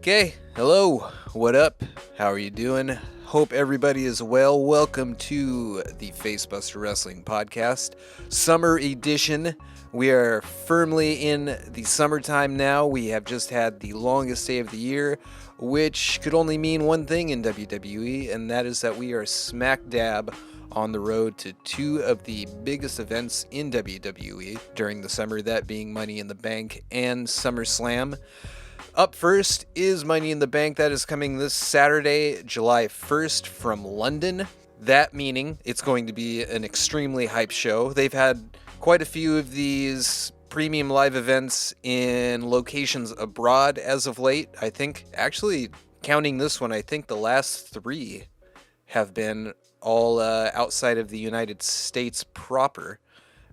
Okay, hello, what up? How are you doing? Hope everybody is well. Welcome to the Facebuster Wrestling Podcast, Summer Edition. We are firmly in the summertime now. We have just had the longest day of the year, which could only mean one thing in WWE, and that is that we are smack dab on the road to two of the biggest events in WWE during the summer, that being Money in the Bank and SummerSlam. Up first is Money in the Bank. That is coming this Saturday, July 1st from London. That meaning it's going to be an extremely hype show. They've had quite a few of these premium live events in locations abroad as of late. I think, actually, counting this one, I think the last three have been all outside of the United States proper,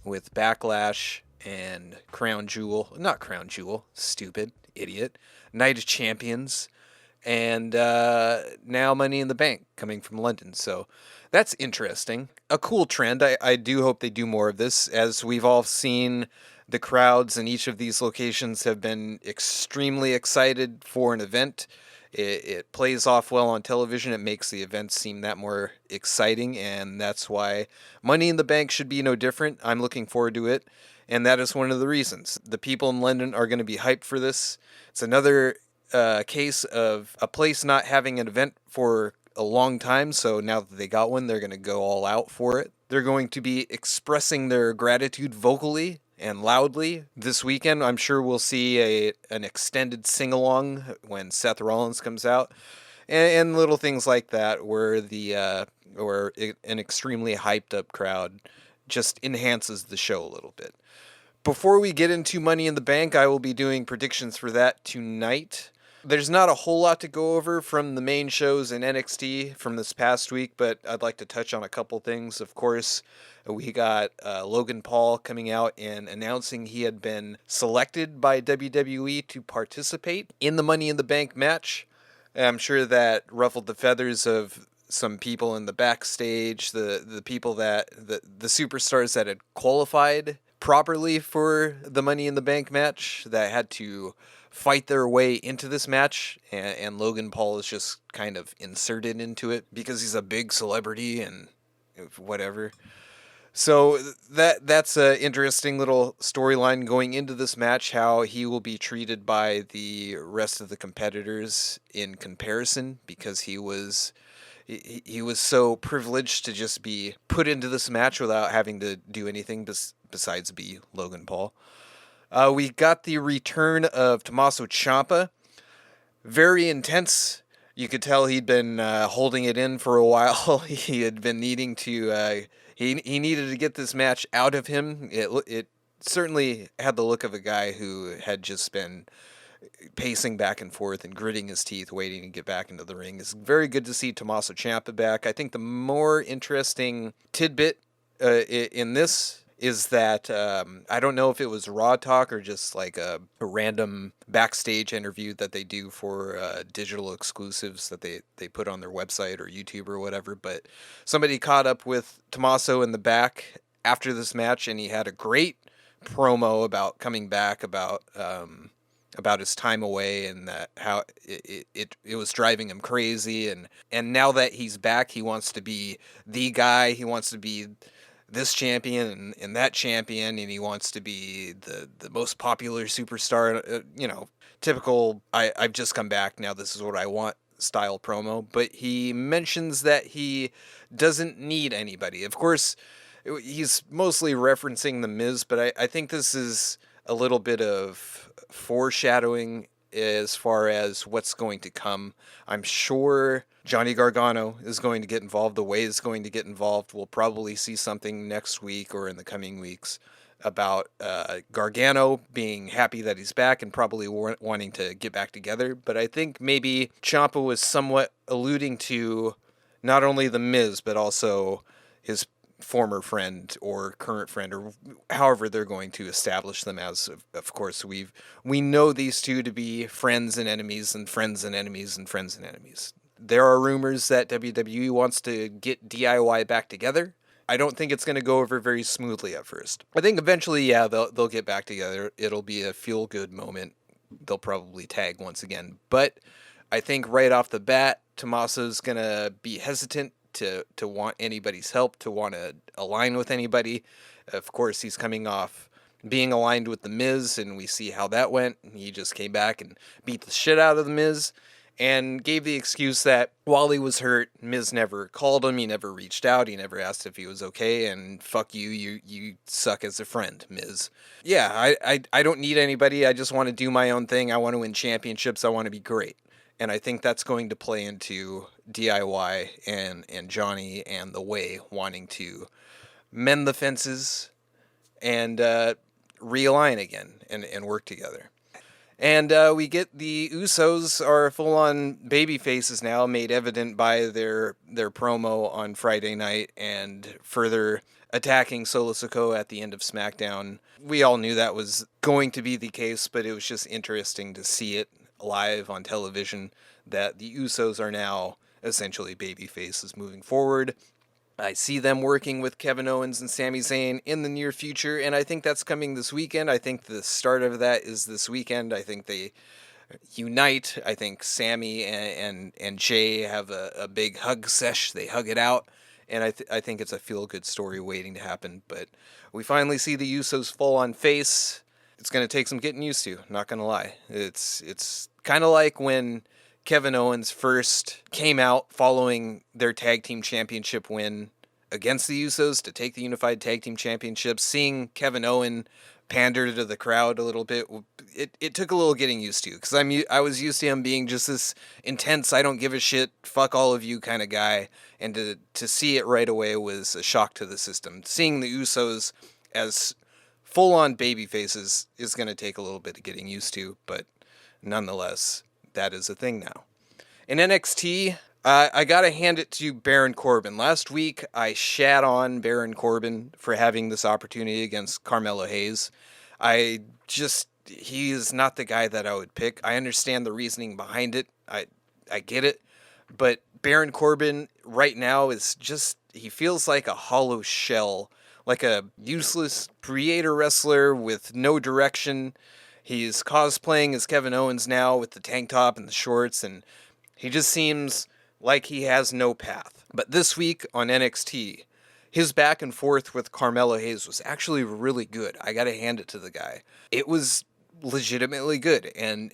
with Backlash and not Crown Jewel, stupid idiot, Night of Champions, and now Money in the Bank coming from London. So that's interesting. A cool trend. I do hope they do more of this. As we've all seen, the crowds in each of these locations have been extremely excited for an event. It plays off well on television. It makes the event seem that more exciting, and that's why Money in the Bank should be no different. I'm looking forward to it, and that is one of the reasons. The people in London are going to be hyped for this. It's another case of a place not having an event for a long time, so now that they got one, they're going to go all out for it. They're going to be expressing their gratitude vocally and loudly. This weekend, I'm sure we'll see an extended sing-along when Seth Rollins comes out, and little things like that where an extremely hyped-up crowd just enhances the show a little bit. Before we get into Money in the Bank, I will be doing predictions for that tonight. There's not a whole lot to go over from the main shows in NXT from this past week, but I'd like to touch on a couple things. Of course, we got Logan Paul coming out and announcing he had been selected by WWE to participate in the Money in the Bank match. I'm sure that ruffled the feathers of some people in the backstage, the people that the superstars that had qualified properly for the Money in the Bank match that had to fight their way into this match, and Logan Paul is just kind of inserted into it because he's a big celebrity and whatever. So that's an interesting little storyline going into this match, how he will be treated by the rest of the competitors in comparison, because he was so privileged to just be put into this match without having to do anything besides be Logan Paul. We got the return of Tommaso Ciampa. Very intense. You could tell he'd been holding it in for a while. He had been needing to... He needed to get this match out of him. It certainly had the look of a guy who had just been pacing back and forth and gritting his teeth, waiting to get back into the ring. It's very good to see Tommaso Ciampa back. I think the more interesting tidbit in this is that I don't know if it was Raw Talk or just like a random backstage interview that they do for digital exclusives that they put on their website or YouTube or whatever, but somebody caught up with Tommaso in the back after this match, and he had a great promo about coming back, about his time away, and that how it was driving him crazy, and now that he's back, he wants to be the guy. He wants to be this champion and that champion, and he wants to be the most popular superstar, typical I've just come back, now this is what I want style promo. But he mentions that he doesn't need anybody. Of course, he's mostly referencing The Miz, but I think this is a little bit of foreshadowing as far as what's going to come. I'm sure Johnny Gargano is going to get involved. The Way is going to get involved. We'll probably see something next week or in the coming weeks about Gargano being happy that he's back and probably wanting to get back together. But I think maybe Ciampa was somewhat alluding to not only The Miz, but also his former friend or current friend, or however they're going to establish them as. Of course, we know these two to be friends and enemies and friends and enemies and friends and enemies. There are rumors that WWE wants to get DIY back together. I don't think it's going to go over very smoothly at first. I think eventually, yeah, they'll get back together. It'll be a feel-good moment they'll probably tag once again. But I think right off the bat, Tommaso's gonna be hesitant to want anybody's help, to want to align with anybody. Of course, he's coming off being aligned with The Miz, and we see how that went. He just came back and beat the shit out of The Miz, and gave the excuse that while he was hurt, Miz never called him, he never reached out, he never asked if he was okay, and fuck you, you suck as a friend, Miz. Yeah, I don't need anybody, I just want to do my own thing, I want to win championships, I want to be great. And I think that's going to play into DIY and Johnny and The Way wanting to mend the fences and realign again and work together. And we get the Usos are full-on baby faces now, made evident by their promo on Friday night and further attacking Solo Sikoa at the end of SmackDown. We all knew that was going to be the case, but it was just interesting to see it live on television, that the Usos are now essentially baby faces moving forward. I see them working with Kevin Owens and Sami Zayn in the near future, and I think that's coming this weekend. I think the start of that is this weekend. I think they unite. I think Sami and Jay have a big hug sesh. They hug it out, and I think it's a feel-good story waiting to happen. But we finally see the Usos full on face. It's going to take some getting used to, not going to lie. It's kind of like when Kevin Owens first came out following their tag team championship win against the Usos to take the unified tag team championship. Seeing Kevin Owens pander to the crowd a little bit, it took a little getting used to, because I was used to him being just this intense, I don't give a shit, fuck all of you kind of guy, and to see it right away was a shock to the system. Seeing the Usos as full-on baby faces is going to take a little bit of getting used to, but nonetheless, that is a thing now. In NXT, I gotta hand it to Baron Corbin. Last week, I shat on Baron Corbin for having this opportunity against Carmelo Hayes. He is not the guy that I would pick. I understand the reasoning behind it. I get it. But Baron Corbin right now is just, he feels like a hollow shell, like a useless creator wrestler with no direction. He's cosplaying as Kevin Owens now with the tank top and the shorts, and he just seems like he has no path. But this week on NXT, his back and forth with Carmelo Hayes was actually really good. I gotta hand it to the guy. It was legitimately good, and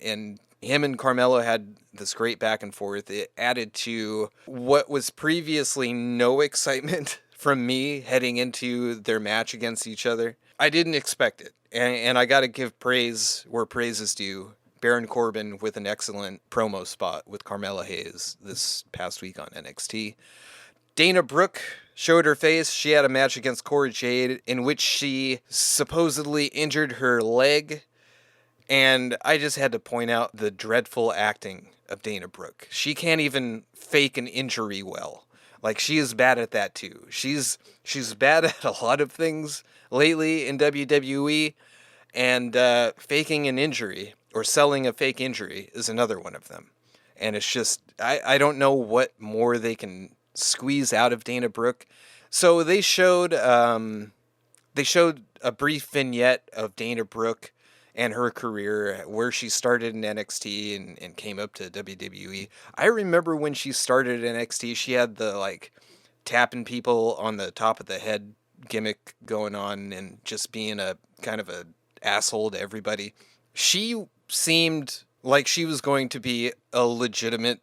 him and Carmelo had this great back and forth. It added to what was previously no excitement from me heading into their match against each other. I didn't expect it. And I got to give praise where praise is due. Baron Corbin with an excellent promo spot with Carmella Hayes this past week on NXT. Dana Brooke showed her face. She had a match against Cora Jade in which she supposedly injured her leg. And I just had to point out the dreadful acting of Dana Brooke. She can't even fake an injury well. Like, she is bad at that too. She's bad at a lot of things lately in WWE, and faking an injury or selling a fake injury is another one of them. And it's just, I don't know what more they can squeeze out of Dana Brooke. So they showed a brief vignette of Dana Brooke and her career, where she started in NXT and came up to WWE. I remember when she started in NXT, she had the, like, tapping people on the top of the head gimmick going on and just being a kind of a asshole to everybody. She seemed like she was going to be a legitimate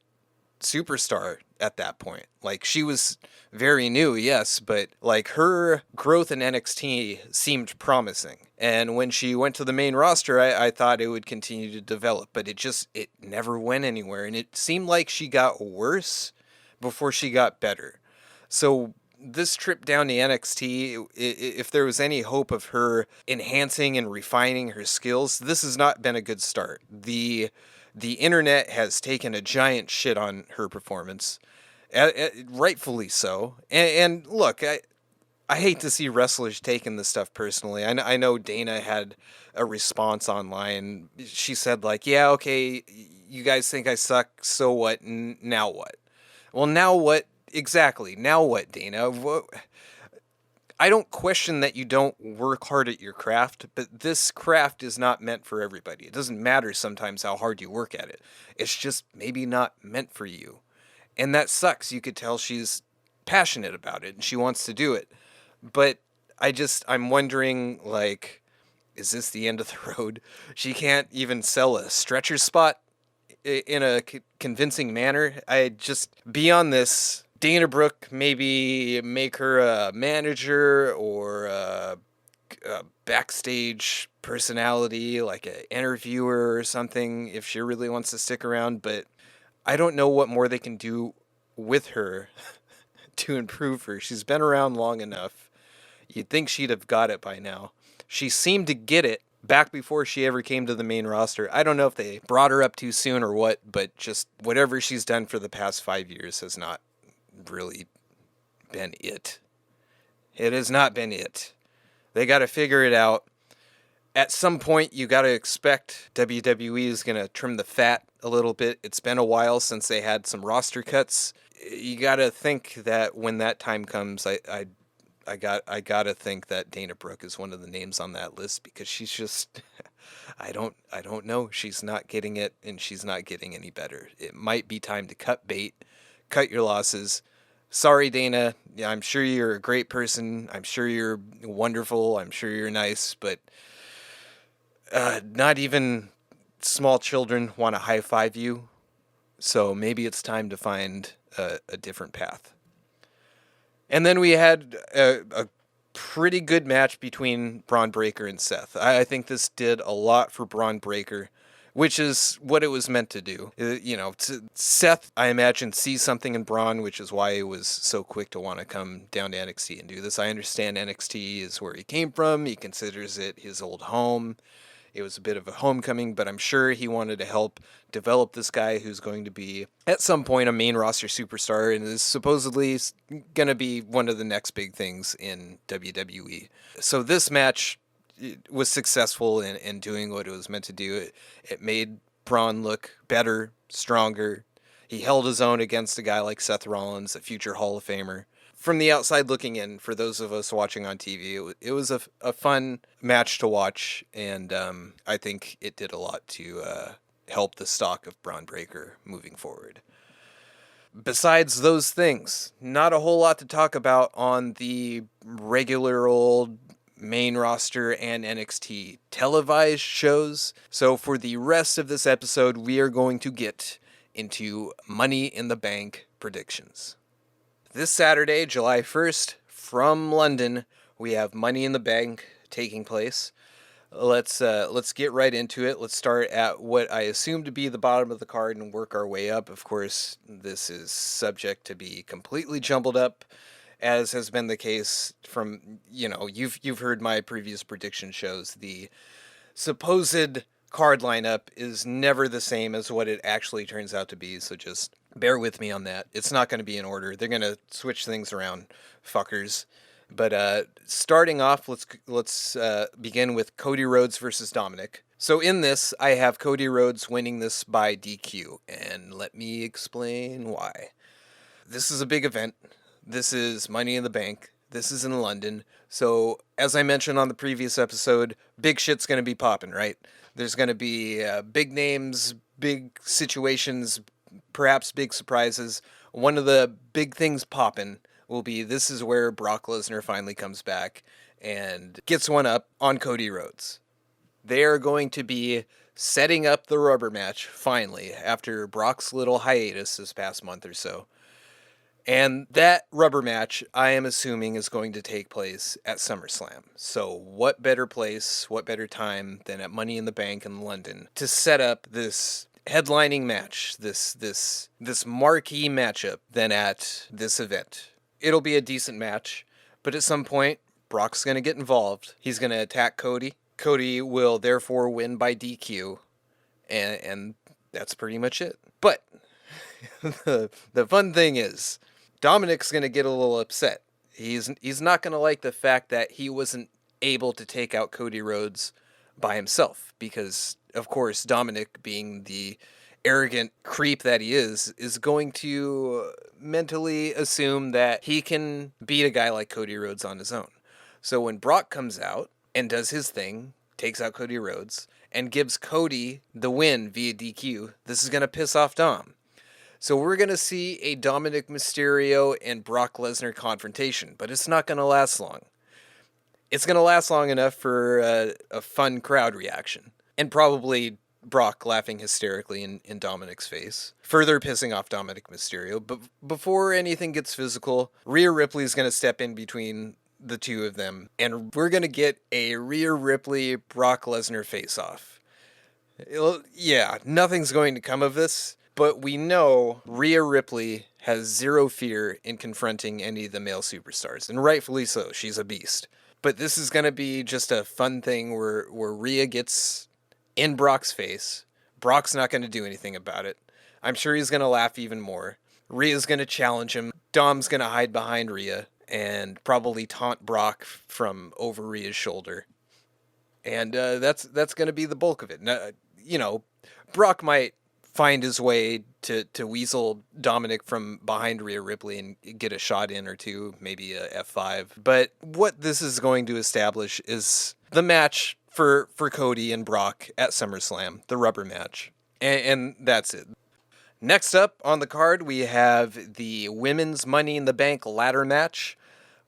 superstar at that point. Like, she was very new, yes, but like, her growth in NXT seemed promising. And when she went to the main roster, I thought it would continue to develop, but it never went anywhere. And it seemed like she got worse before she got better. So this trip down to NXT, if there was any hope of her enhancing and refining her skills, this has not been a good start. The internet has taken a giant shit on her performance, rightfully so. And look, I hate to see wrestlers taking this stuff personally. I know Dana had a response online. She said, like, yeah, okay, you guys think I suck, so what? Now what? Well, now what? Exactly. Now what, Dana? I don't question that you don't work hard at your craft, but this craft is not meant for everybody. It doesn't matter sometimes how hard you work at it. It's just maybe not meant for you. And that sucks. You could tell she's passionate about it and she wants to do it. But I'm wondering, like, is this the end of the road? She can't even sell a stretcher spot in a convincing manner. Beyond this, Dana Brooke, maybe make her a manager or a backstage personality, like an interviewer or something, if she really wants to stick around. But I don't know what more they can do with her to improve her. She's been around long enough. You'd think she'd have got it by now. She seemed to get it back before she ever came to the main roster. I don't know if they brought her up too soon or what, but just whatever she's done for the past 5 years has not really been it. It has not been it. They got to figure it out. At some point, you got to expect WWE is going to trim the fat a little bit. It's been a while since they had some roster cuts. You got to think that when that time comes, I got to think that Dana Brooke is one of the names on that list, because she's just I don't know. She's not getting it, and she's not getting any better. It might be time to cut bait, cut your losses. Sorry, Dana. Yeah, I'm sure you're a great person. I'm sure you're wonderful. I'm sure you're nice, but not even small children want to high five you. So maybe it's time to find a different path. And then we had a pretty good match between Braun Breaker and Seth. I think this did a lot for Braun Breaker, which is what it was meant to do. Seth, I imagine, sees something in Braun, which is why he was so quick to want to come down to NXT and do this. I understand NXT is where he came from. He considers it his old home. It was a bit of a homecoming, but I'm sure he wanted to help develop this guy who's going to be, at some point, a main roster superstar and is supposedly going to be one of the next big things in WWE. So this match was successful in doing what it was meant to do. It made Braun look better, stronger. He held his own against a guy like Seth Rollins, a future Hall of Famer. From the outside looking in, for those of us watching on TV, it was a fun match to watch, and I think it did a lot to help the stock of Braun Breaker moving forward. Besides those things, not a whole lot to talk about on the regular old main roster and NXT televised shows. So for the rest of this episode, we are going to get into Money in the Bank predictions. This Saturday, July 1st, from London, we have Money in the Bank taking place. Let's get right into it. Let's start at what I assume to be the bottom of the card and work our way up. Of course, this is subject to be completely jumbled up, as has been the case from, you've heard my previous prediction shows. The supposed card lineup is never the same as what it actually turns out to be, so just bear with me on that. It's not going to be in order. They're going to switch things around, fuckers. But starting off, let's begin with Cody Rhodes versus Dominic. So in this, I have Cody Rhodes winning this by DQ, and let me explain why. This is a big event. This is Money in the Bank. This is in London. So, as I mentioned on the previous episode, big shit's going to be popping, right? There's going to be big names, big situations, perhaps big surprises. One of the big things popping will be, this is where Brock Lesnar finally comes back and gets one up on Cody Rhodes. They are going to be setting up the rubber match, finally, after Brock's little hiatus this past month or so. And that rubber match, I am assuming, is going to take place at SummerSlam. So what better place, what better time than at Money in the Bank in London to set up this headlining match, this marquee matchup, than at this event. It'll be a decent match, but at some point, Brock's going to get involved. He's going to attack Cody. Cody will therefore win by DQ, and that's pretty much it. But the fun thing is, Dominic's going to get a little upset. He's not going to like the fact that he wasn't able to take out Cody Rhodes by himself, because, of course, Dominic, being the arrogant creep that he is going to mentally assume that he can beat a guy like Cody Rhodes on his own. So when Brock comes out and does his thing, takes out Cody Rhodes, and gives Cody the win via DQ, this is going to piss off Dom. So we're going to see a Dominic Mysterio and Brock Lesnar confrontation, but it's not going to last long. It's going to last long enough for a fun crowd reaction, and probably Brock laughing hysterically in Dominic's face, further pissing off Dominic Mysterio. But before anything gets physical, Rhea Ripley is going to step in between the two of them, and we're going to get a Rhea Ripley Brock Lesnar face-off. Yeah, nothing's going to come of this, but we know Rhea Ripley has zero fear in confronting any of the male superstars, and rightfully so. She's a beast. But this is going to be just a fun thing where Rhea gets in Brock's face. Brock's not going to do anything about it. I'm sure he's going to laugh even more. Rhea's going to challenge him. Dom's going to hide behind Rhea and probably taunt Brock from over Rhea's shoulder. And that's going to be the bulk of it. Now, Brock might find his way to weasel Dominic from behind Rhea Ripley and get a shot in or two, maybe a F5. But what this is going to establish is the match for Cody and Brock at SummerSlam, the rubber match. And that's it. Next up on the card, we have the Women's Money in the Bank ladder match.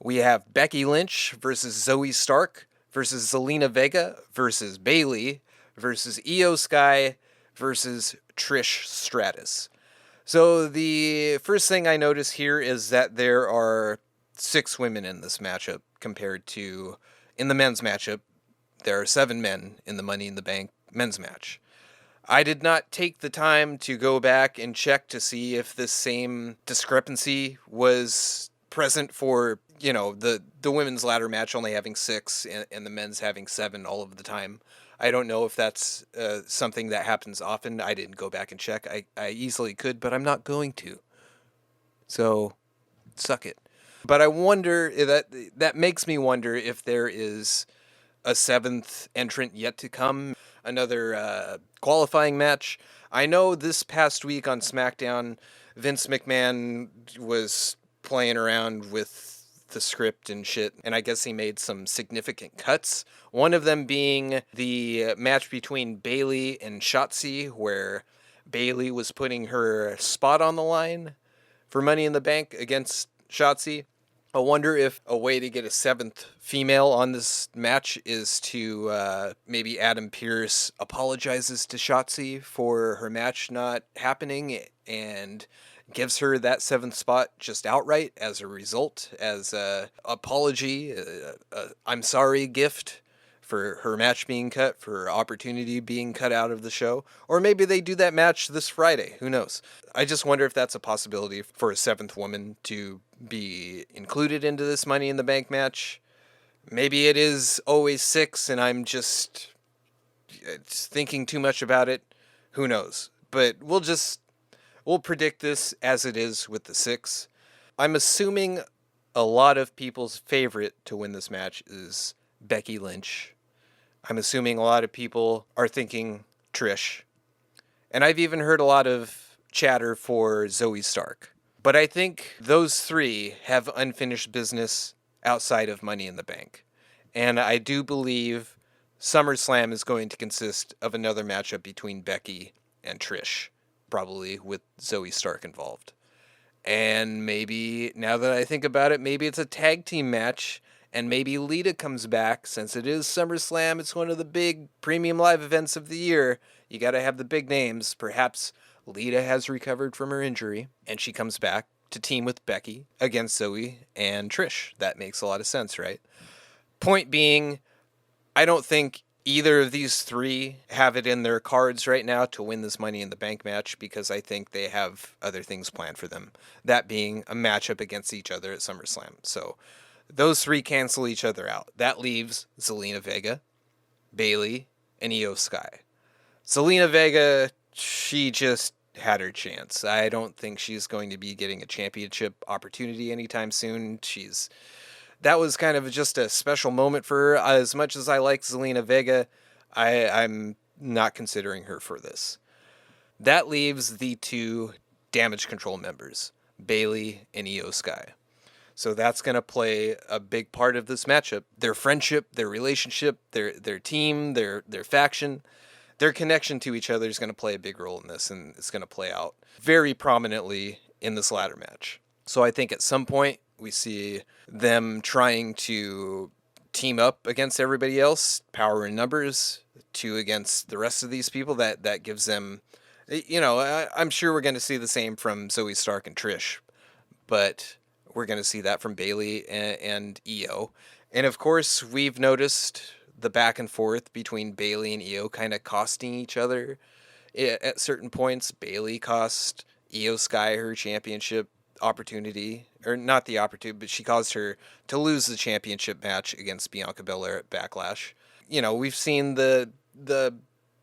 We have Becky Lynch versus Zoe Stark versus Zelina Vega versus Bayley versus Io Sky versus Trish Stratus. So the first thing I notice here is that there are 6 women in this matchup compared to, in the men's matchup, there are 7 men in the Money in the Bank men's match. I did not take the time to go back and check to see if this same discrepancy was present for, the women's ladder match only having 6 and the men's having 7 all of the time. I don't know if that's something that happens often. I didn't go back and check. I easily could, but I'm not going to. So, suck it. But I wonder, that makes me wonder if there is a 7th entrant yet to come. Another qualifying match. I know this past week on SmackDown, Vince McMahon was playing around with the script and shit, and I guess he made some significant cuts. One of them being the match between Bayley and Shotzi, where Bayley was putting her spot on the line for Money in the Bank against Shotzi. I wonder if a way to get a 7th female on this match is to maybe Adam Pearce apologizes to Shotzi for her match not happening and gives her that 7th spot just outright as a result, as a apology, I'm sorry gift for her match being cut, for her opportunity being cut out of the show. Or maybe they do that match this Friday. Who knows? I just wonder if that's a possibility for a 7th woman to be included into this Money in the Bank match. Maybe it is always 6 and I'm just thinking too much about it. Who knows? But we'll predict this as it is with the 6. I'm assuming a lot of people's favorite to win this match is Becky Lynch. I'm assuming a lot of people are thinking Trish. And I've even heard a lot of chatter for Zoe Stark. But I think those 3 have unfinished business outside of Money in the Bank. And I do believe SummerSlam is going to consist of another matchup between Becky and Trish, probably with Zoe Stark involved. And maybe, now that I think about it, maybe it's a tag team match, and maybe Lita comes back. Since it is SummerSlam, it's one of the big premium live events of the year. You gotta have the big names. Perhaps Lita has recovered from her injury, and she comes back to team with Becky against Zoe and Trish. That makes a lot of sense, right? Point being, I don't think either of these 3 have it in their cards right now to win this Money in the Bank match, because I think they have other things planned for them. That being a matchup against each other at SummerSlam. So those 3 cancel each other out. That leaves Zelina Vega, Bayley, and Io Sky. Zelina Vega, she just had her chance. I don't think she's going to be getting a championship opportunity anytime soon. That was kind of just a special moment for her. As much as I like Zelina Vega, I'm not considering her for this. That leaves the 2 Damage Control members, Bayley and Io Sky. So that's going to play a big part of this matchup. Their friendship, their relationship, their team, their faction, their connection to each other is going to play a big role in this, and it's going to play out very prominently in this ladder match. So I think at some point we see them trying to team up against everybody else, power in numbers, two against the rest of these people. That gives them, I'm sure we're going to see the same from Zoe Stark and Trish, but we're going to see that from Bayley and Io. And of course, we've noticed the back and forth between Bayley and Io kind of costing each other at certain points. Bayley cost Io Sky her championship opportunity, or not the opportunity, but she caused her to lose the championship match against Bianca Belair at Backlash. We've seen the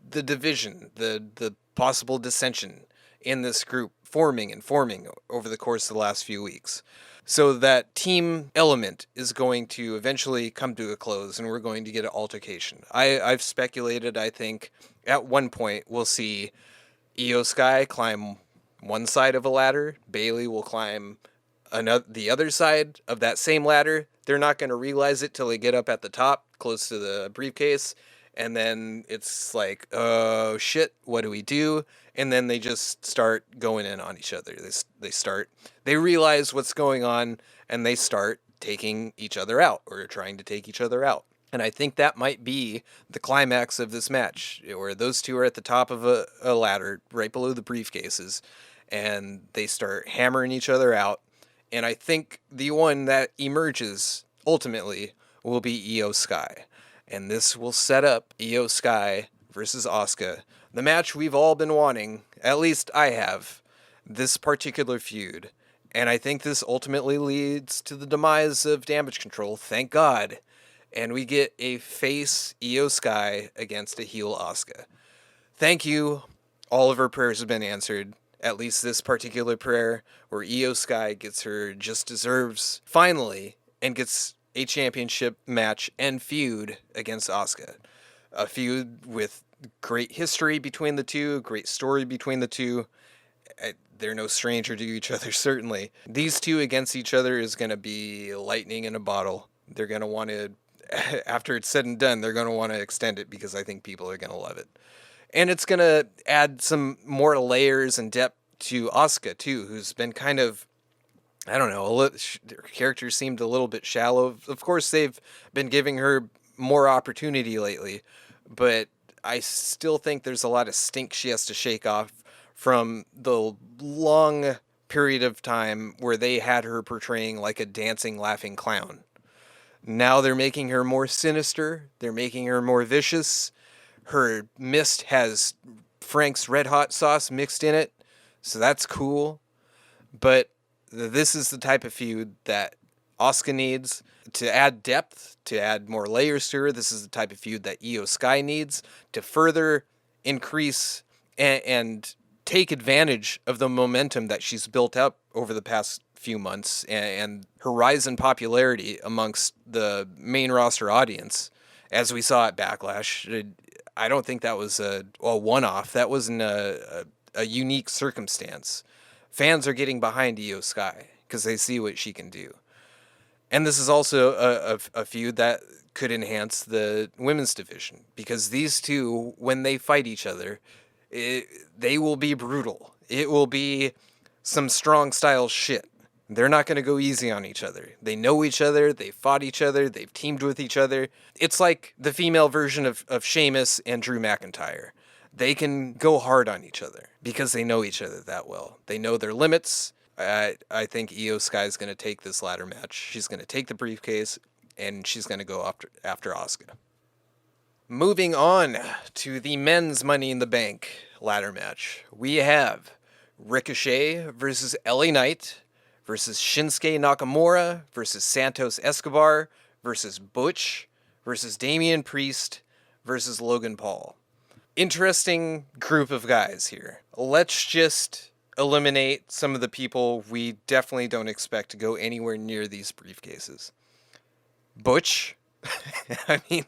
division, the possible dissension in this group forming over the course of the last few weeks. So that team element is going to eventually come to a close, and we're going to get an altercation. I've speculated, I think, at one point we'll see Io Sky climb one side of a ladder. Bayley will climb the other side of that same ladder. They're not going to realize it till they get up at the top, close to the briefcase. And then it's like, oh shit, what do we do? And then they just start going in on each other. They realize what's going on, and they start taking each other out, or trying to take each other out. And I think that might be the climax of this match, where those two are at the top of a ladder, right below the briefcases, and they start hammering each other out. And I think the one that emerges, ultimately, will be Io Sky. And this will set up Io Sky versus Asuka, the match we've all been wanting, at least I have, this particular feud. And I think this ultimately leads to the demise of Damage Control, thank God. And we get a face Io Sky against a heel Asuka. Thank you. All of her prayers have been answered. At least this particular prayer, where Io Sky gets her just deserves, finally, and gets a championship match and feud against Asuka. A feud with great history between the two, great story between the two. They're no stranger to each other, certainly. These two against each other is going to be lightning in a bottle. They're going to want to, after it's said and done, they're going to want to extend it, because I think people are going to love it. And it's going to add some more layers and depth to Asuka, too, who's been kind of, I don't know, her character seemed a little bit shallow. Of course, they've been giving her more opportunity lately, but I still think there's a lot of stink she has to shake off from the long period of time where they had her portraying like a dancing, laughing clown. Now they're making her more sinister. They're making her more vicious. Her mist has Frank's Red Hot sauce mixed in it, so that's cool. But this is the type of feud that Asuka needs to add depth, to add more layers to her. This is the type of feud that Io Sky needs to further increase and take advantage of the momentum that she's built up over the past few months and her rise in popularity amongst the main roster audience. As we saw at Backlash, I don't think that was a one-off. That wasn't a unique circumstance. Fans are getting behind Io Sky because they see what she can do. And this is also a feud that could enhance the women's division, because these two, when they fight each other, they will be brutal. It will be some strong style shit. They're not going to go easy on each other. They know each other. They fought each other. They've teamed with each other. It's like the female version of Sheamus and Drew McIntyre. They can go hard on each other because they know each other that well. They know their limits. I think Io Sky is going to take this ladder match. She's going to take the briefcase, and she's going to go after Asuka. Moving on to the men's Money in the Bank ladder match. We have Ricochet versus LA Knight versus Shinsuke Nakamura versus Santos Escobar versus Butch versus Damian Priest versus Logan Paul. Interesting group of guys here. Let's just eliminate some of the people we definitely don't expect to go anywhere near these briefcases. Butch, I mean,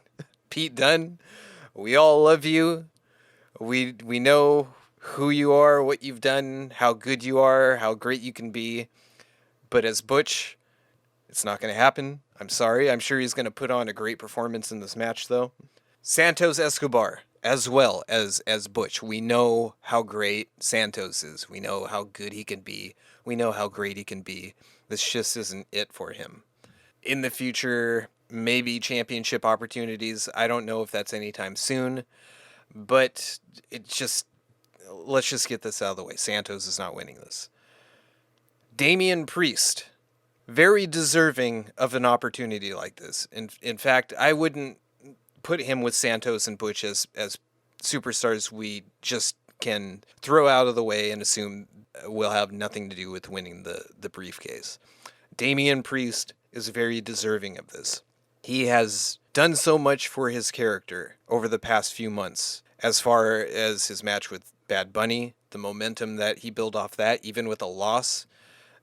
Pete Dunne, we all love you. We know who you are, what you've done, how good you are, how great you can be. But as Butch, It's not going to happen. I'm sorry. I'm sure he's going to put on a great performance in this match, though. Santos Escobar, as well as Butch. We know how great Santos is. We know how good he can be. We know how great he can be. This just isn't it for him. In the future, maybe championship opportunities. I don't know if that's anytime soon, but let's just get this out of the way. Santos is not winning this. Damian Priest, very deserving of an opportunity like this. In fact, I wouldn't put him with Santos and Butch as superstars we just can throw out of the way and assume will have nothing to do with winning the briefcase. Damian Priest is very deserving of this. He has done so much for his character over the past few months, as far as his match with Bad Bunny, the momentum that he built off that, even with a loss,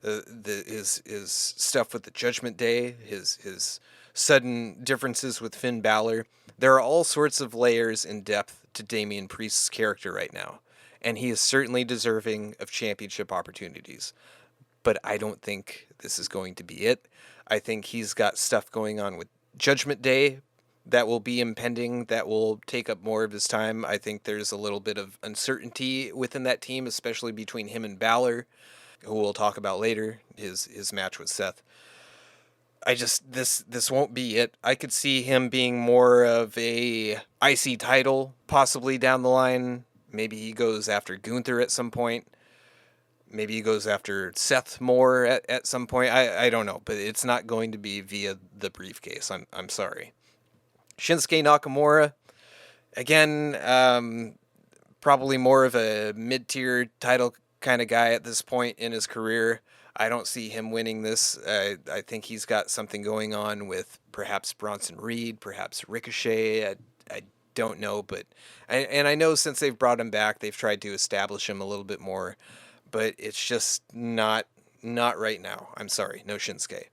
his stuff with the Judgment Day, his sudden differences with Finn Balor. There are all sorts of layers and depth to Damian Priest's character right now, and he is certainly deserving of championship opportunities. But I don't think this is going to be it. I think he's got stuff going on with Judgment Day that will be impending, that will take up more of his time. I think there's a little bit of uncertainty within that team, especially between him and Balor, who we'll talk about later, his match with Seth. This won't be it. I could see him being more of a IC title possibly down the line. Maybe he goes after Gunther at some point. Maybe he goes after Seth more at some point. I don't know, but it's not going to be via the briefcase. I'm sorry. Shinsuke Nakamura, again, probably more of a mid-tier title kind of guy at this point in his career. I don't see him winning this. I think he's got something going on with perhaps Bronson Reed, perhaps Ricochet. I don't know, but I know since they've brought him back, they've tried to establish him a little bit more, but it's just not right now. I'm sorry, no Shinsuke.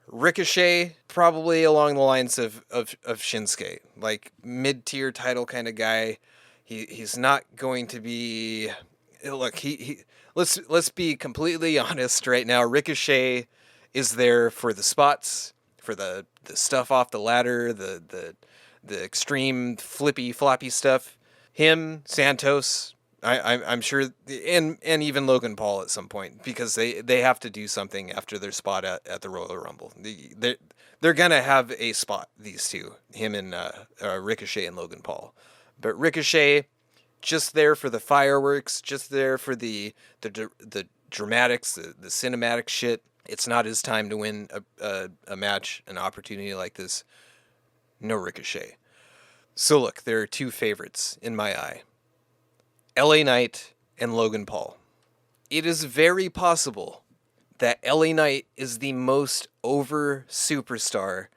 Ricochet, probably along the lines of Shinsuke, like mid-tier title kind of guy. He's not going to be. Look, let's be completely honest right now. Ricochet is there for the spots, for the stuff off the ladder, the extreme flippy floppy stuff. Him, Santos, I'm sure, and even Logan Paul at some point, because they have to do something after their spot at the Royal Rumble. They're gonna have a spot, these two, him and Ricochet and Logan Paul. But Ricochet, just there for the fireworks, just there for the dramatics, the cinematic shit. It's not his time to win a match, an opportunity like this. No Ricochet. So look, there are two favorites in my eye. LA Knight and Logan Paul. It is very possible that LA Knight is the most over superstar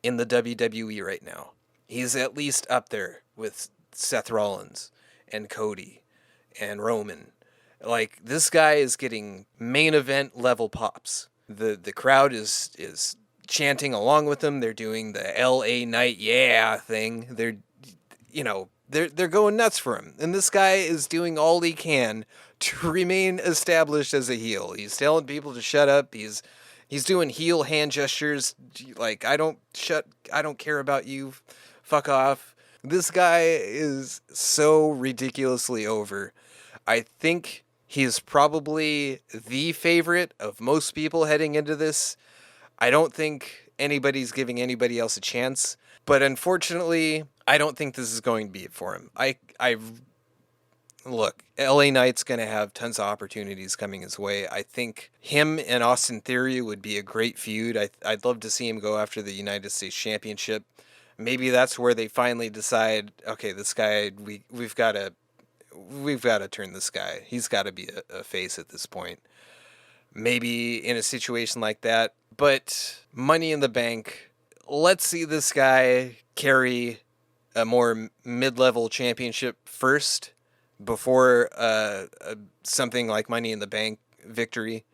in the WWE right now. He's at least up there with Seth Rollins and Cody and Roman. Like, this guy is getting main event level pops. The crowd is chanting along with him. They're doing the LA Knight yeah thing. They're going nuts for him. And this guy is doing all he can to remain established as a heel. He's telling people to shut up. He's doing heel hand gestures like, I don't care about you. Fuck off. This guy is so ridiculously over. I think he's probably the favorite of most people heading into this. I don't think anybody's giving anybody else a chance. But unfortunately, I don't think this is going to be it for him. Look, LA Knight's going to have tons of opportunities coming his way. I think him and Austin Theory would be a great feud. I'd love to see him go after the United States Championship. Maybe that's where they finally decide, okay, this guy, we've got to turn this guy. He's got to be a face at this point. Maybe in a situation like that. But Money in the Bank, let's see this guy carry a more mid-level championship first before something like Money in the Bank victory.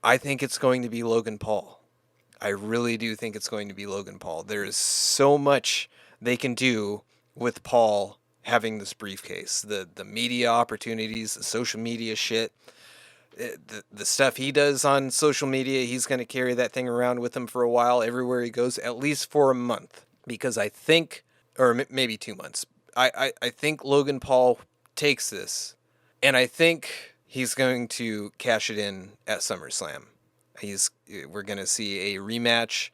I think it's going to be Logan Paul. I really do think it's going to be Logan Paul. There is so much they can do with Paul having this briefcase. The media opportunities, the social media shit. the stuff he does on social media, he's going to carry that thing around with him for a while, everywhere he goes, at least for a month. Because I think, or maybe 2 months, I think Logan Paul takes this, and I think he's going to cash it in at SummerSlam. We're going to see a rematch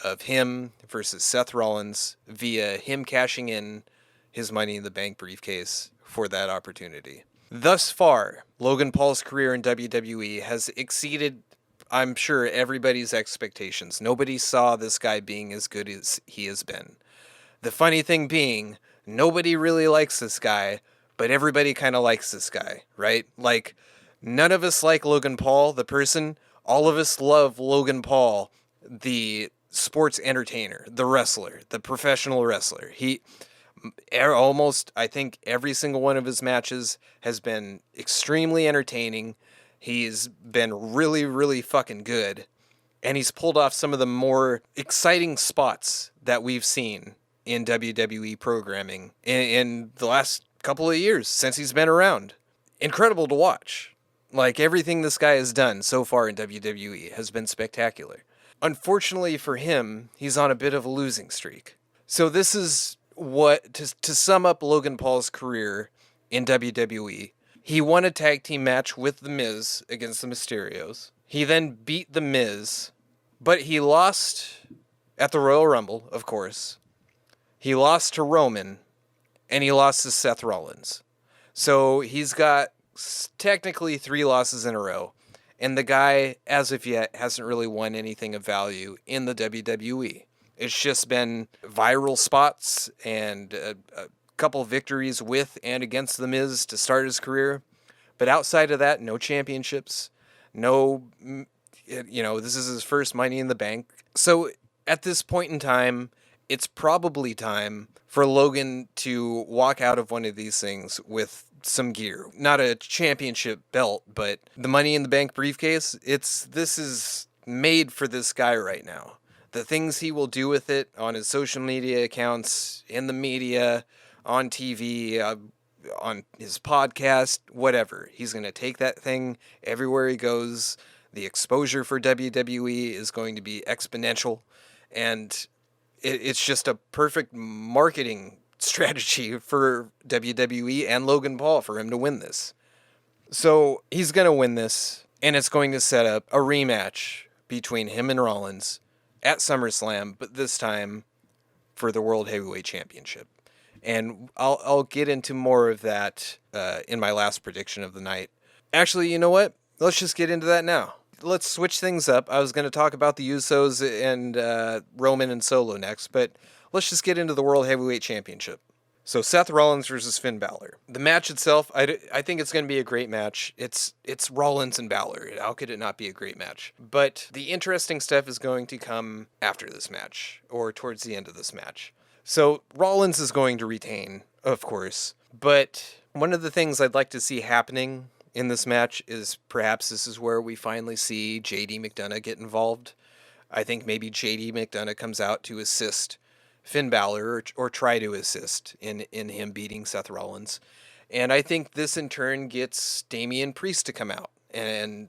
of him versus Seth Rollins via him cashing in his Money in the Bank briefcase for that opportunity. Thus far, Logan Paul's career in WWE has exceeded, I'm sure, everybody's expectations. Nobody saw this guy being as good as he has been. The funny thing being, nobody really likes this guy, but everybody kind of likes this guy, right? Like, none of us like Logan Paul, the person. All of us love Logan Paul, the sports entertainer, the wrestler, the professional wrestler. I think every single one of his matches has been extremely entertaining. He's been really, really fucking good. And he's pulled off some of the more exciting spots that we've seen in WWE programming in the last couple of years since he's been around. Incredible to watch. Like, everything this guy has done so far in WWE has been spectacular. Unfortunately for him, he's on a bit of a losing streak. So this is to sum up Logan Paul's career in WWE. He won a tag team match with The Miz against the Mysterios. He then beat The Miz, but he lost at the Royal Rumble, of course. He lost to Roman, and he lost to Seth Rollins. So he's got technically 3 losses in a row. And the guy, as of yet, hasn't really won anything of value in the WWE. It's just been viral spots and a couple victories with and against The Miz to start his career. But outside of that, no championships. No, this is his first Money in the Bank. So at this point in time, it's probably time for Logan to walk out of one of these things with some gear. Not a championship belt, but the Money in the Bank briefcase. This is made for this guy right now. The things he will do with it on his social media accounts, in the media, on TV, on his podcast, whatever. He's going to take that thing everywhere he goes. The exposure for WWE is going to be exponential, and it's just a perfect marketing strategy for WWE and Logan Paul for him to win this. So he's going to win this, and it's going to set up a rematch between him and Rollins at SummerSlam, but this time for the World Heavyweight Championship. And I'll get into more of that in my last prediction of the night. Actually, you know what? Let's just get into that now. Let's switch things up. I was going to talk about the Usos and Roman and Solo next, but let's just get into the World Heavyweight Championship. So Seth Rollins versus Finn Balor. The match itself, I think it's going to be a great match. It's Rollins and Balor. How could it not be a great match? But the interesting stuff is going to come after this match, or towards the end of this match. So Rollins is going to retain, of course, but one of the things I'd like to see happening in this match is perhaps this is where we finally see JD McDonough get involved. I think maybe JD McDonough comes out to assist Finn Balor or try to assist in him beating Seth Rollins. And I think this in turn gets Damian Priest to come out and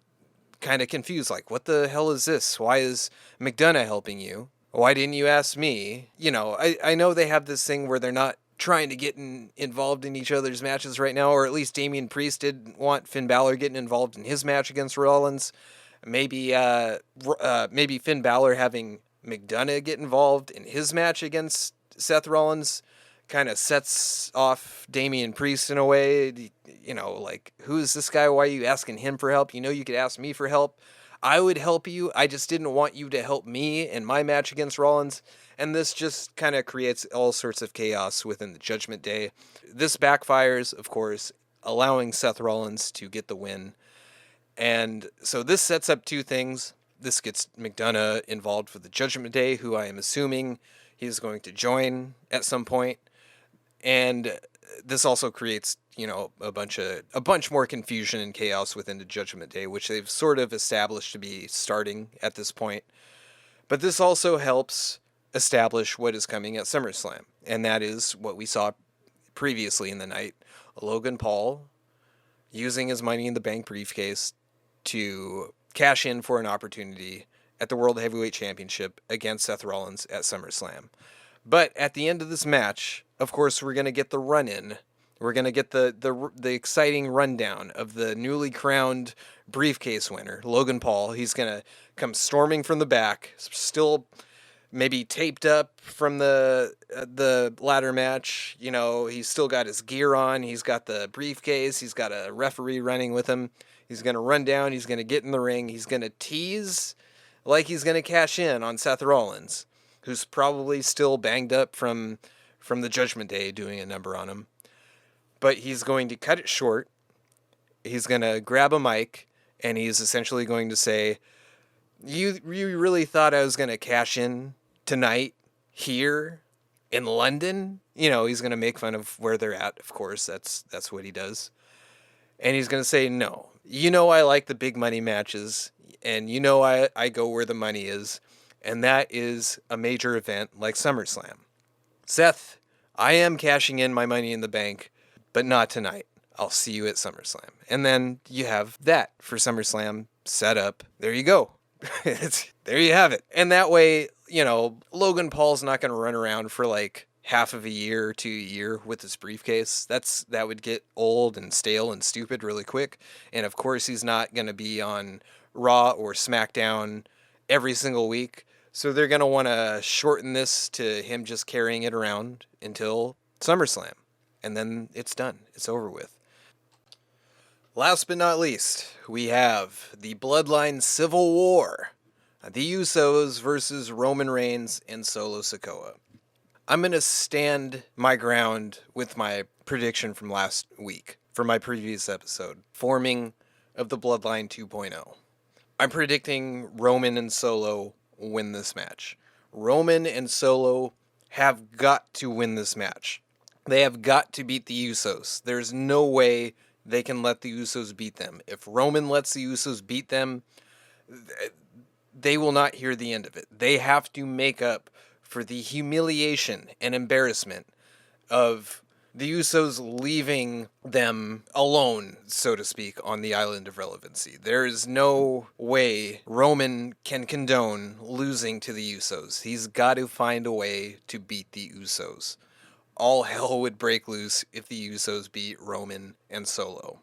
kind of confused, like, what the hell is this? Why is McDonough helping you? Why didn't you ask me? I know they have this thing where they're not trying to get involved in each other's matches right now, or at least Damian Priest didn't want Finn Balor getting involved in his match against Rollins. Maybe Finn Balor having McDonough get involved in his match against Seth Rollins kind of sets off Damian Priest in a way. Like, who is this guy? Why are you asking him for help? You could ask me for help. I would help you. I just didn't want you to help me in my match against Rollins. And this just kind of creates all sorts of chaos within the Judgment Day. This backfires, of course, allowing Seth Rollins to get the win. And so this sets up two things. This gets McDonough involved for the Judgment Day, who I am assuming he's going to join at some point. And this also creates, a bunch more confusion and chaos within the Judgment Day, which they've sort of established to be starting at this point. But this also helps establish what is coming at SummerSlam, and that is what we saw previously in the night. Logan Paul using his Money in the Bank briefcase to cash in for an opportunity at the World Heavyweight Championship against Seth Rollins at SummerSlam. But at the end of this match, of course, we're going to get the run-in. We're going to get the exciting rundown of the newly crowned briefcase winner, Logan Paul. He's going to come storming from the back, still maybe taped up from the ladder match. You know, he's still got his gear on. He's got the briefcase. He's got a referee running with him. He's going to run down. He's going to get in the ring. He's going to tease like he's going to cash in on Seth Rollins, who's probably still banged up from the Judgment Day doing a number on him. But he's going to cut it short. He's going to grab a mic, and he's essentially going to say, you really thought I was going to cash in tonight here in London? You know, he's going to make fun of where they're at, of course. That's what he does. And he's going to say, no, you know I like the big money matches, and you know I go where the money is, and that is a major event like SummerSlam. Seth, I am cashing in my money in the bank, but not tonight. I'll see you at SummerSlam. And then you have that for SummerSlam set up. There you go. There you have it. And that way, you know, Logan Paul's not going to run around for like half of a year to a year with his briefcase. That would get old and stale and stupid really quick. And of course, he's not going to be on Raw or SmackDown every single week. So they're going to want to shorten this to him just carrying it around until SummerSlam. And then it's done. It's over with. Last but not least, we have the Bloodline Civil War. The Usos versus Roman Reigns and Solo Sikoa. I'm going to stand my ground with my prediction from last week, for my previous episode, forming of the Bloodline 2.0. I'm predicting Roman and Solo win this match. Roman and Solo have got to win this match. They have got to beat the Usos. There's no way they can let the Usos beat them. If Roman lets the Usos beat them, they will not hear the end of it. They have to make up for the humiliation and embarrassment of the Usos leaving them alone, so to speak, on the island of relevancy. There is no way Roman can condone losing to the Usos. He's got to find a way to beat the Usos. All hell would break loose if the Usos beat Roman and Solo.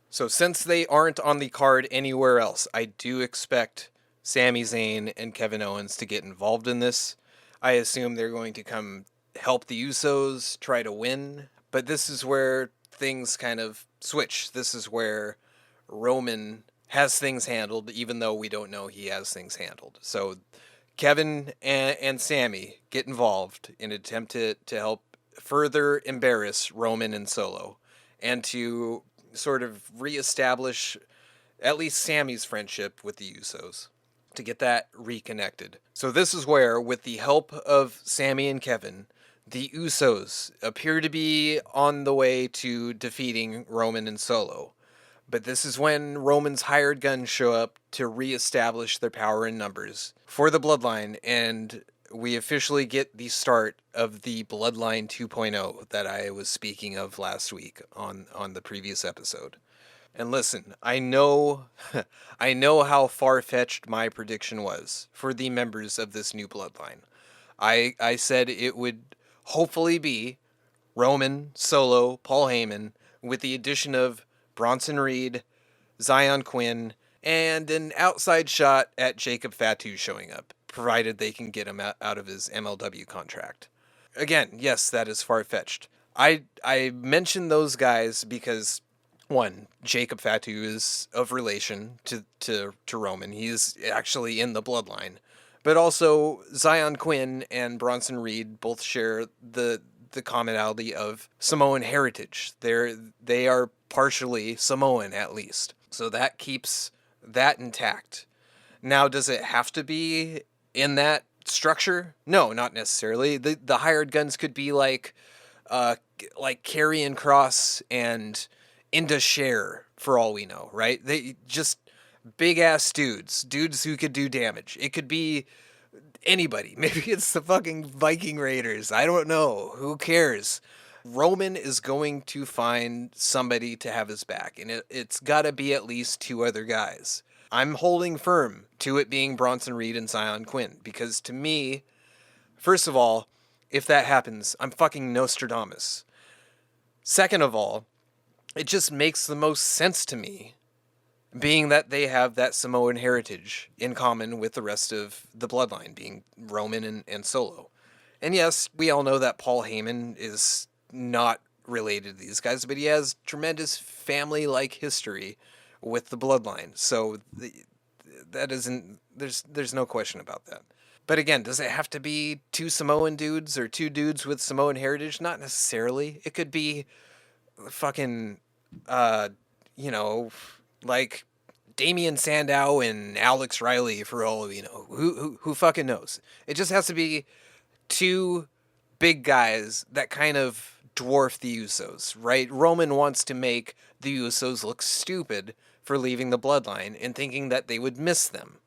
So since they aren't on the card anywhere else, I do expect Sami Zayn and Kevin Owens to get involved in this. I assume they're going to come help the Usos try to win. But this is where things kind of switch. This is where Roman has things handled, even though we don't know he has things handled. So Kevin and Sami get involved in an attempt to help further embarrass Roman and Solo, and to sort of reestablish at least Sami's friendship with the Usos, to get that reconnected. So this is where, with the help of Sami and Kevin, the Usos appear to be on the way to defeating Roman and Solo. But this is when Roman's hired guns show up to reestablish their power in numbers for the Bloodline, and we officially get the start of the Bloodline 2.0 that I was speaking of last week on the previous episode. And listen, I know how far-fetched my prediction was for the members of this new Bloodline. I said it would hopefully be Roman, Solo, Paul Heyman, with the addition of Bronson Reed, Zion Quinn, and an outside shot at Jacob Fatu showing up, provided they can get him out of his MLW contract. Again, yes, that is far-fetched. I mentioned those guys because, one, Jacob Fatu is of relation to Roman. He's actually in the Bloodline. But also, Zion Quinn and Bronson Reed both share the commonality of Samoan heritage. They are partially Samoan, at least. So that keeps that intact. Now, does it have to be in that structure? No, not necessarily. The hired guns could be like Karrion Kross and Inda Sher, for all we know, right? They just big ass dudes who could do damage. It could be anybody. Maybe it's the fucking Viking Raiders. I don't know. Who cares? Roman is going to find somebody to have his back, and it's got to be at least two other guys. I'm holding firm to it being Bronson Reed and Zion Quinn, because to me, first of all, if that happens, I'm fucking Nostradamus. Second of all, it just makes the most sense to me, being that they have that Samoan heritage in common with the rest of the bloodline, being Roman and Solo. And yes, we all know that Paul Heyman is not related to these guys, but he has tremendous family-like history with the bloodline. So that isn't, there's no question about that. But again, does it have to be two Samoan dudes or two dudes with Samoan heritage? Not necessarily. It could be fucking, you know, like Damian Sandow and Alex Riley, for all of you know. Who fucking knows? It just has to be two big guys that kind of dwarf the Usos, right? Roman wants to make the Usos look stupid for leaving the bloodline and thinking that they would miss them.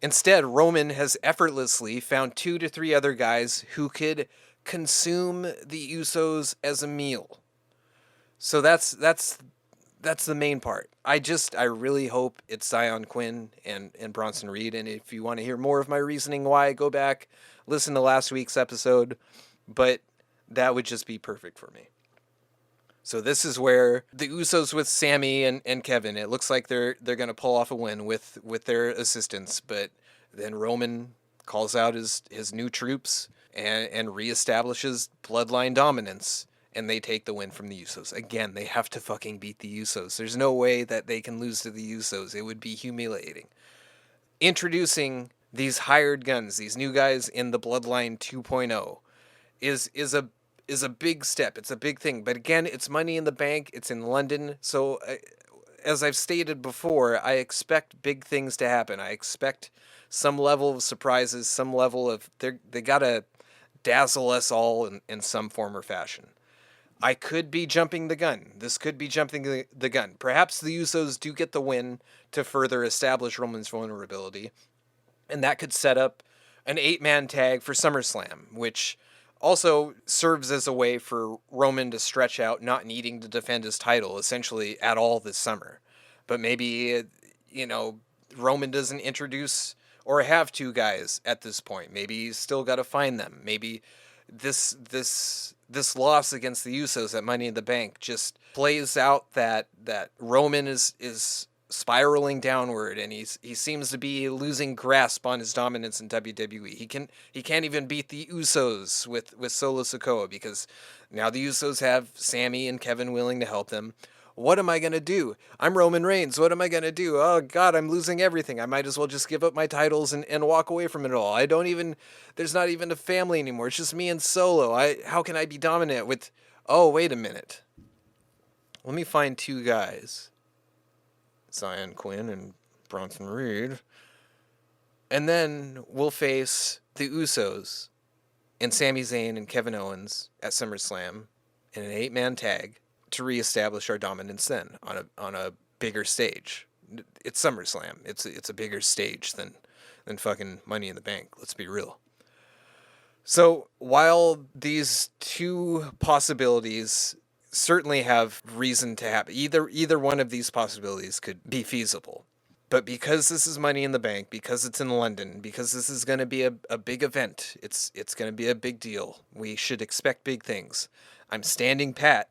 Instead, Roman has effortlessly found 2 to 3 other guys who could consume the Usos as a meal. So that's the main part. I really hope it's Zion Quinn and Bronson Reed. And if you want to hear more of my reasoning why, go back, listen to last week's episode. But that would just be perfect for me. So this is where the Usos with Sami and Kevin, it looks like they're going to pull off a win with their assistance. But then Roman calls out his new troops and reestablishes bloodline dominance. And they take the win from the Usos. Again, they have to fucking beat the Usos. There's no way that they can lose to the Usos. It would be humiliating. Introducing these hired guns, these new guys in the Bloodline 2.0, is a big step. It's a big thing. But again, it's Money in the Bank. It's in London. So, as I've stated before, I expect big things to happen. I expect some level of surprises, some level of... They gotta dazzle us all in some form or fashion. I could be jumping the gun. This could be jumping the gun. Perhaps the Usos do get the win to further establish Roman's vulnerability. And that could set up an 8-man tag for SummerSlam, which also serves as a way for Roman to stretch out, not needing to defend his title essentially at all this summer. But maybe, Roman doesn't introduce or have 2 guys at this point. Maybe he's still got to find them. Maybe this loss against the Usos at Money in the Bank just plays out that Roman is spiraling downward, and he seems to be losing grasp on his dominance in WWE. He can't even beat the Usos with Solo Sikoa, because now the Usos have Sami and Kevin willing to help them. What am I going to do? I'm Roman Reigns. What am I going to do? Oh, God, I'm losing everything. I might as well just give up my titles and walk away from it all. There's not even a family anymore. It's just me and Solo. How can I be dominant with... Oh, wait a minute. Let me find 2 guys. Zion Quinn and Bronson Reed. And then we'll face the Usos and Sami Zayn and Kevin Owens at SummerSlam in an 8-man tag to reestablish our dominance then on a bigger stage. It's SummerSlam. It's a bigger stage than fucking Money in the Bank. Let's be real. So while these 2 possibilities certainly have reason to happen, either one of these possibilities could be feasible. But because this is Money in the Bank, because it's in London, because this is going to be a big event, it's going to be a big deal. We should expect big things. I'm standing pat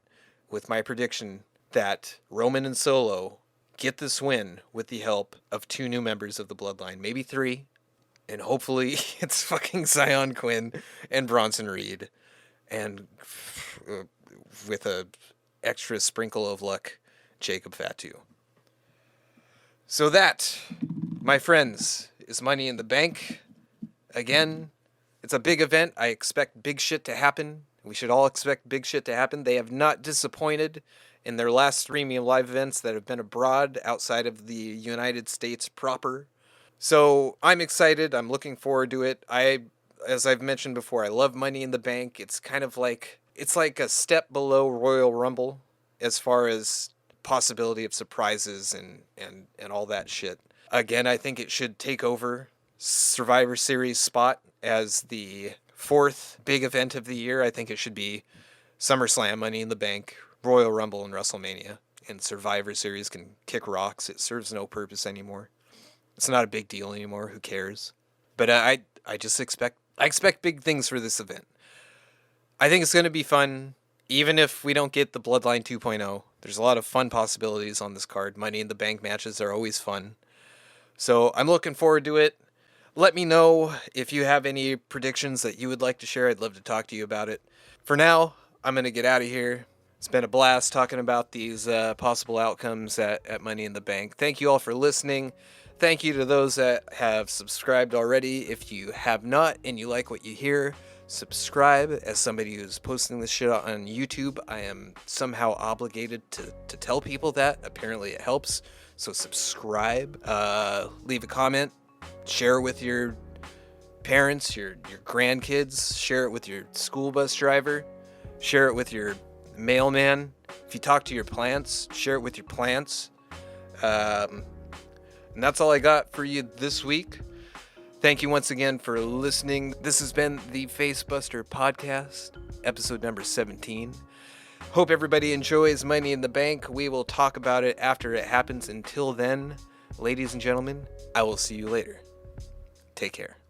with my prediction that Roman and Solo get this win with the help of 2 new members of the Bloodline, maybe 3, and hopefully it's fucking Zion Quinn and Bronson Reed, and with a extra sprinkle of luck, Jacob Fatu. So that, my friends, is Money in the Bank. Again, it's a big event. I expect big shit to happen. We should all expect big shit to happen. They have not disappointed in their last streaming live events that have been abroad outside of the United States proper. So I'm excited. I'm looking forward to it. As I've mentioned before, I love Money in the Bank. It's kind of like, it's like a step below Royal Rumble as far as possibility of surprises and all that shit. Again, I think it should take over Survivor Series spot as the 4th big event of the year. I think it should be SummerSlam, Money in the Bank, Royal Rumble, and WrestleMania. And Survivor Series can kick rocks. It serves no purpose anymore. It's not a big deal anymore. Who cares? But I expect big things for this event. I think it's going to be fun, even if we don't get the Bloodline 2.0. There's a lot of fun possibilities on this card. Money in the Bank matches are always fun. So I'm looking forward to it. Let me know if you have any predictions that you would like to share. I'd love to talk to you about it. For now, I'm going to get out of here. It's been a blast talking about these possible outcomes at Money in the Bank. Thank you all for listening. Thank you to those that have subscribed already. If you have not and you like what you hear, subscribe. As somebody who's posting this shit on YouTube, I am somehow obligated to tell people that. Apparently it helps. So subscribe. Leave a comment. Share it with your parents, your grandkids. Share it with your school bus driver. Share it with your mailman. If you talk to your plants, share it with your plants. And that's all I got for you this week. Thank you once again for listening. This has been the Facebuster Podcast, episode number 17. Hope everybody enjoys Money in the Bank. We will talk about it after it happens. Until then, ladies and gentlemen, I will see you later. Take care.